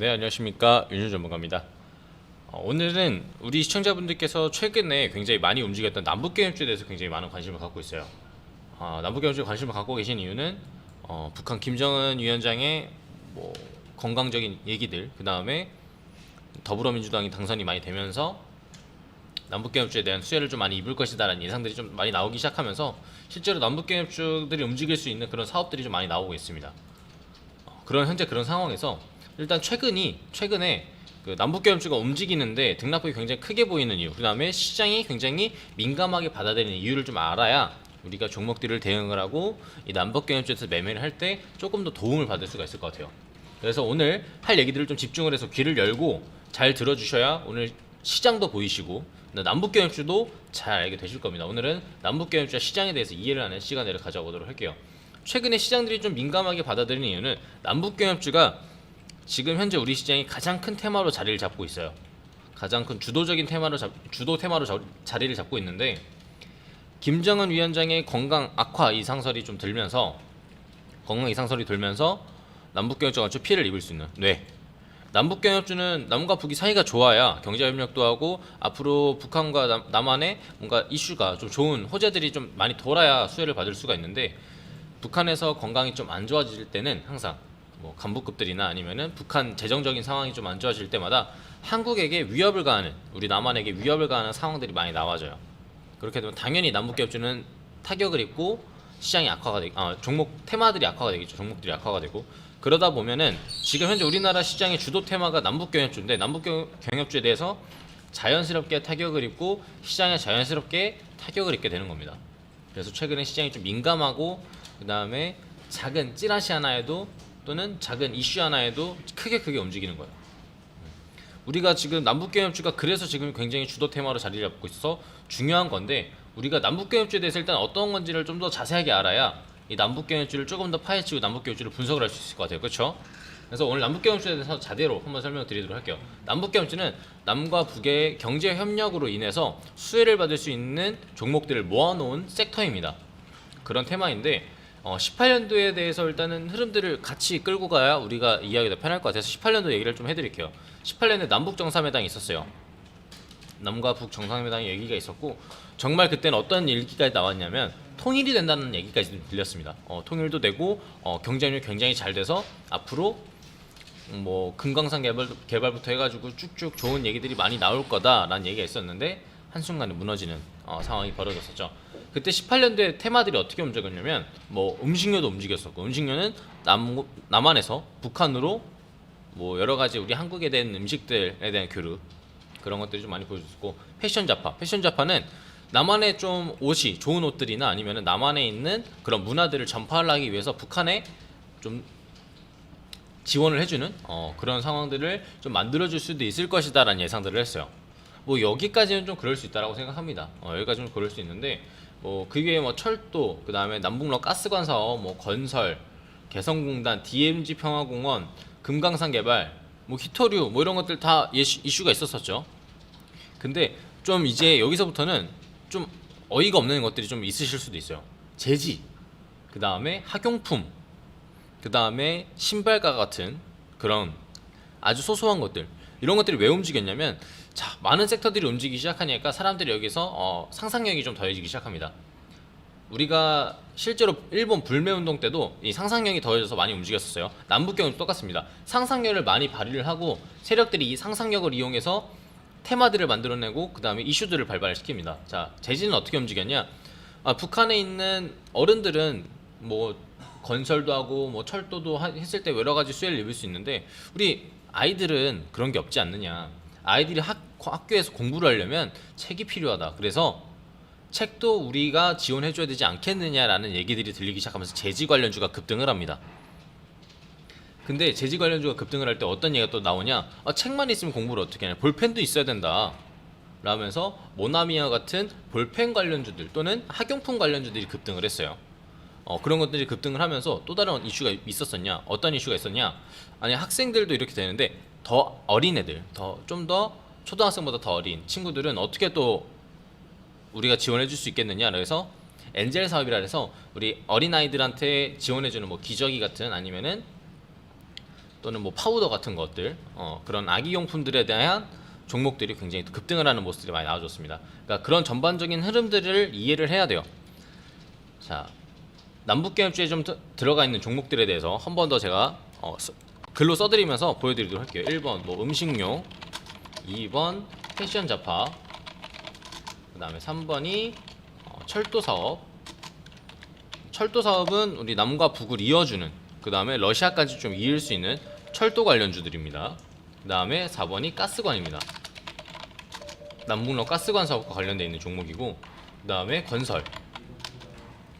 네, 안녕하십니까. 윤준 전문가입니다. 오늘은 우리 시청자분들께서 최근에 굉장히 많이 움직였던 남북경협주에 대해서 굉장히 많은 관심을 갖고 있어요. 남북경협주에 관심을 갖고 계신 이유는 북한 김정은 위원장의 뭐 건강적인 얘기들, 그 다음에 더불어민주당이 당선이 많이 되면서 남북경협주에 대한 수혜를 좀 많이 입을 것이다라는 예상들이 좀 많이 나오기 시작하면서 실제로 남북경협주들이 움직일 수 있는 그런 사업들이 좀 많이 나오고 있습니다. 현재 그런 상황에서 일단 최근에 그 남북경협주가 움직이는데 등락폭이 굉장히 크게 보이는 이유, 그 다음에 시장이 굉장히 민감하게 받아들이는 이유를 좀 알아야 우리가 종목들을 대응을 하고 이 남북경협주에서 매매를 할 때 조금 더 도움을 받을 수가 있을 것 같아요. 그래서 오늘 할 얘기들을 좀 집중을 해서 귀를 열고 잘 들어주셔야 오늘 시장도 보이시고 남북경협주도 잘 알게 되실 겁니다. 오늘은 남북경협주와 시장에 대해서 이해를 하는 시간을 가져보도록 할게요. 최근에 시장들이 좀 민감하게 받아들이는 이유는 남북경협주가 지금 현재 우리 시장이 가장 큰 테마로 자리를 잡고 있어요. 가장 큰 주도적인 주도 테마로 자리를 잡고 있는데, 김정은 위원장의 건강 악화 이상설이 좀 들면서 남북경협주가 좀 피해를 입을 수 있는 남북경협주는 남과 북이 사이가 좋아야 경제협력도 하고 앞으로 북한과 남한의 뭔가 이슈가 좀 좋은 호재들이 좀 많이 돌아야 수혜를 받을 수가 있는데, 북한에서 건강이 좀 안 좋아질 때는 항상 뭐 간부급들이나 아니면은 북한 재정적인 상황이 좀 안 좋아질 때마다 한국에게 위협을 가하는, 우리 남한에게 위협을 가하는 상황들이 많이 나와져요. 그렇게 되면 당연히 남북경협주는 타격을 입고 시장이 종목 테마들이 악화가 되겠죠. 종목들이 악화가 되고, 그러다 보면은 지금 현재 우리나라 시장의 주도 테마가 남북경협주인데, 남북경협주에 대해서 자연스럽게 타격을 입고 시장에 자연스럽게 타격을 입게 되는 겁니다. 그래서 최근에 시장이 좀 민감하고, 그 다음에 작은 찌라시 하나에도 또는 작은 이슈 하나에도 크게 움직이는 거예요. 우리가 지금 남북경협주가 그래서 지금 굉장히 주도 테마로 자리를 잡고 있어서 중요한 건데, 우리가 남북경협주에 대해서 일단 어떤 건지를 좀 더 자세하게 알아야 이 남북경협주를 조금 더 파헤치고 남북경협주를 분석을 할 수 있을 것 같아요. 그렇죠? 그래서 오늘 남북경협주에 대해서 자대로 한번 설명을 드리도록 할게요. 남북경협주는 남과 북의 경제 협력으로 인해서 수혜를 받을 수 있는 종목들을 모아놓은 섹터입니다. 그런 테마인데, 18년도에 대해서 일단은 흐름들을 같이 끌고 가야 우리가 이해하기가 편할 것 같아서 18년도 얘기를 좀 해드릴게요. 18년에 남북 정상회담이 있었어요. 남과 북 정상회담 얘기가 있었고, 정말 그때는 어떤 얘기까지 나왔냐면 통일이 된다는 얘기까지 들렸습니다. 통일도 되고 경쟁률이 굉장히 잘 돼서 앞으로 뭐 금강산 개발부터 해가지고 쭉쭉 좋은 얘기들이 많이 나올 거다라는 얘기가 있었는데, 한순간에 무너지는 상황이 벌어졌었죠. 그때 18년도에 테마들이 어떻게 움직였냐면, 뭐 음식료도 움직였었고, 음식료는 남한에서 북한으로 뭐 여러 가지 우리 한국에 대한 음식들에 대한 교류, 그런 것들이 좀 많이 보여줬고, 패션자파는 남한에 좀 옷이 좋은 옷들이나 아니면은 남한에 있는 그런 문화들을 전파하기 위해서 북한에 좀 지원을 해주는 그런 상황들을 좀 만들어줄 수도 있을 것이다라는 예상들을 했어요. 뭐 여기까지는 좀 그럴 수 있다라고 생각합니다. 여기까지는 그럴 수 있는데, 뭐 그게 뭐 철도, 그 다음에 남북로 가스관 사업, 뭐 건설, 개성공단, DMZ 평화공원, 금강산 개발, 뭐 히토류, 뭐 이런 것들 다 이슈가 있었었죠. 근데 좀 이제 여기서부터는 좀 어이가 없는 것들이 좀 있으실 수도 있어요. 재지, 그 다음에 학용품, 그 다음에 신발가 같은 그런 아주 소소한 것들, 이런 것들이 왜 움직였냐면, 자, 많은 섹터들이 움직이기 시작하니까 사람들이 여기서 상상력이 좀 더해지기 시작합니다. 우리가 실제로 일본 불매운동 때도 이 상상력이 더해져서 많이 움직였었어요. 남북경협도 똑같습니다. 상상력을 많이 발휘를 하고 세력들이 이 상상력을 이용해서 테마들을 만들어내고 그 다음에 이슈들을 발발시킵니다. 자, 재진은 어떻게 움직였냐? 북한에 있는 어른들은 뭐 건설도 하고 뭐 철도도 했을 때 여러 가지 수혜를 입을 수 있는데, 우리 아이들은 그런 게 없지 않느냐. 아이들이 학교에서 공부를 하려면 책이 필요하다. 그래서 책도 우리가 지원해줘야 되지 않겠느냐라는 얘기들이 들리기 시작하면서 재지 관련주가 급등을 합니다. 근데 재지 관련주가 급등을 할 때 어떤 얘기가 또 나오냐? 책만 있으면 공부를 어떻게 하냐? 볼펜도 있어야 된다 라면서 모나미와 같은 볼펜 관련주들 또는 학용품 관련주들이 급등을 했어요. 그런 것들이 급등을 하면서 또 다른 이슈가 있었었냐? 어떤 이슈가 있었냐? 아니, 학생들도 이렇게 되는데 더 어린 애들, 좀 더 초등학생보다 더 어린 친구들은 어떻게 또 우리가 지원해줄 수 있겠느냐? 그래서 엔젤 사업이라 해서 우리 어린 아이들한테 지원해주는 뭐 기저귀 같은, 아니면은 또는 뭐 파우더 같은 것들, 그런 아기용품들에 대한 종목들이 굉장히 급등을 하는 모습들이 많이 나와줬습니다. 그러니까 그런 전반적인 흐름들을 이해를 해야 돼요. 자, 남북경협주에 좀 들어가 있는 종목들에 대해서 한 번 더 제가 글로 써드리면서 보여드리도록 할게요. 1번 뭐 음식료, 2번 패션 잡화, 그 다음에 3번이 철도 사업. 철도 사업은 우리 남과 북을 이어주는, 그 다음에 러시아까지 좀 이을 수 있는 철도 관련주들입니다. 그 다음에 4번이 가스관입니다. 남북러 가스관 사업과 관련되어 있는 종목이고, 그 다음에 건설.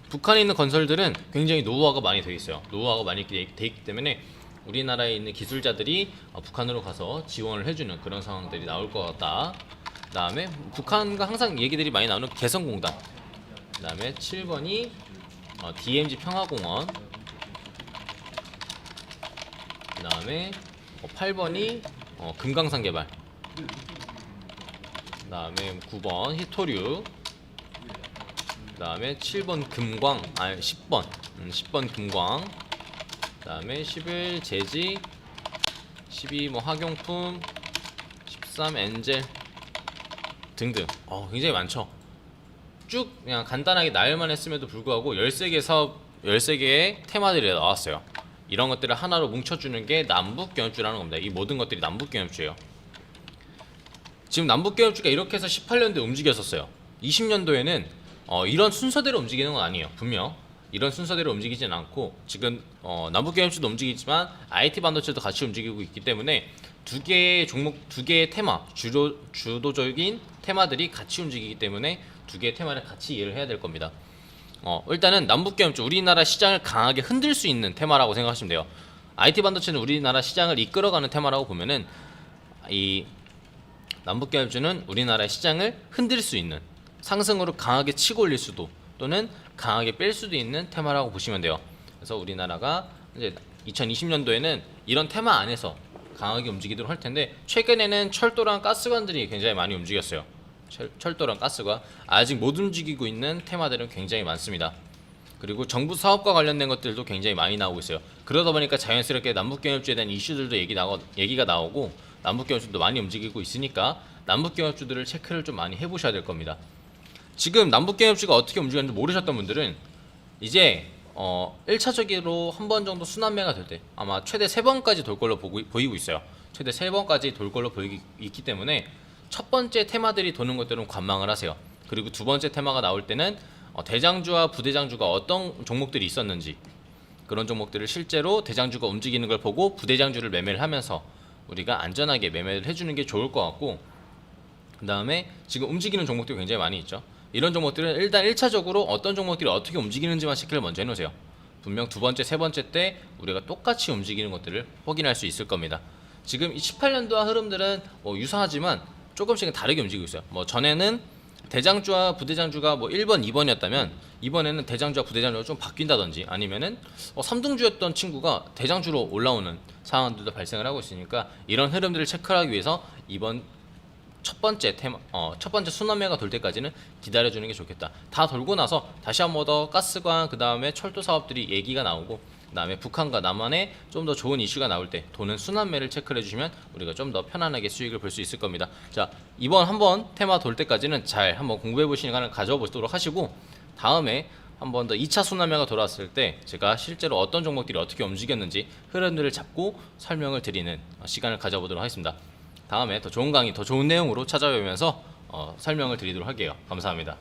북한에 있는 건설들은 굉장히 노후화가 많이 되어 있어요. 노후화가 많이 되어 있기 때문에 우리나라에 있는 기술자들이 북한으로 가서 지원을 해주는 그런 상황들이 나올 것 같다. 그 다음에 북한과 항상 얘기들이 많이 나오는 개성공단. 그 다음에 7번이 DMZ 평화공원. 그 다음에 8번이 금강산 개발. 그 다음에 9번 히토류. 그 다음에 7번 금광, 10번 금광. 그 다음에 11 제지, 12 뭐 학용품, 13 엔젤 등등. 굉장히 많죠. 쭉 그냥 간단하게 나열만 했음에도 불구하고 13개 사업, 13개의 테마들이 나왔어요. 이런 것들을 하나로 뭉쳐주는 게 남북경협주라는 겁니다. 이 모든 것들이 남북경협주예요. 지금 남북경협주가 이렇게 해서 18년도에 움직였었어요. 20년도에는 이런 순서대로 움직이는 건 아니에요. 분명 이런 순서대로 움직이진 않고 지금 남북경협주도 움직이지만 IT 반도체도 같이 움직이고 있기 때문에 두 개의 종목, 두 개의 테마, 주도적인 테마들이 같이 움직이기 때문에 두 개의 테마를 같이 이해를 해야 될 겁니다. 일단은 남북경협주, 우리나라 시장을 강하게 흔들 수 있는 테마라고 생각하시면 돼요. IT 반도체는 우리나라 시장을 이끌어가는 테마라고 보면은 이 남북경협주는 우리나라 시장을 흔들 수 있는, 상승으로 강하게 치고 올릴 수도 또는 강하게 뺄 수도 있는 테마라고 보시면 돼요. 그래서 우리나라가 이제 2020년도에는 이런 테마 안에서 강하게 움직이도록 할 텐데, 최근에는 철도랑 가스관들이 굉장히 많이 움직였어요. 철도랑 가스관, 아직 못 움직이고 있는 테마들은 굉장히 많습니다. 그리고 정부 사업과 관련된 것들도 굉장히 많이 나오고 있어요. 그러다 보니까 자연스럽게 남북경협주에 대한 이슈들도 얘기가 나오고 남북경협주도 많이 움직이고 있으니까 남북경협주들을 체크를 좀 많이 해보셔야 될 겁니다. 지금 남북경협주가 어떻게 움직였는지 모르셨던 분들은 이제 1차적으로 한 번 정도 순환매가 될 때 아마 최대 3번까지 돌 걸로 보이고 있어요. 최대 3번까지 돌 걸로 보이기 있기 때문에 첫 번째 테마들이 도는 것들은 관망을 하세요. 그리고 두 번째 테마가 나올 때는 대장주와 부대장주가 어떤 종목들이 있었는지, 그런 종목들을 실제로 대장주가 움직이는 걸 보고 부대장주를 매매를 하면서 우리가 안전하게 매매를 해주는 게 좋을 것 같고, 그 다음에 지금 움직이는 종목들이 굉장히 많이 있죠. 이런 종목들은 일단 1차적으로 어떤 종목들이 어떻게 움직이는지만 체크를 먼저 해놓으세요. 분명 두 번째, 세 번째 때 우리가 똑같이 움직이는 것들을 확인할 수 있을 겁니다. 지금 18년도와 흐름들은 유사하지만 조금씩은 다르게 움직이고 있어요. 전에는 대장주와 부대장주가 1번, 2번이었다면 이번에는 대장주와 부대장주가 좀 바뀐다든지, 아니면은 3등주였던 친구가 대장주로 올라오는 상황들도 발생을 하고 있으니까 이런 흐름들을 체크하기 위해서 이번 첫 번째 순환매가 돌 때까지는 기다려주는 게 좋겠다. 다 돌고 나서 다시 한 번 더 가스관, 그 다음에 철도 사업들이 얘기가 나오고, 그 다음에 북한과 남한에 좀 더 좋은 이슈가 나올 때 도는 순환매를 체크를 해주시면 우리가 좀 더 편안하게 수익을 볼 수 있을 겁니다. 자, 이번 한번 테마 돌 때까지는 잘 한번 공부해 보시는 시간을 가져보도록 하시고, 다음에 한 번 더 2차 순환매가 돌아왔을 때 제가 실제로 어떤 종목들이 어떻게 움직였는지 흐름들을 잡고 설명을 드리는 시간을 가져보도록 하겠습니다. 다음에 더 좋은 강의, 더 좋은 내용으로 찾아뵈면서 설명을 드리도록 할게요. 감사합니다.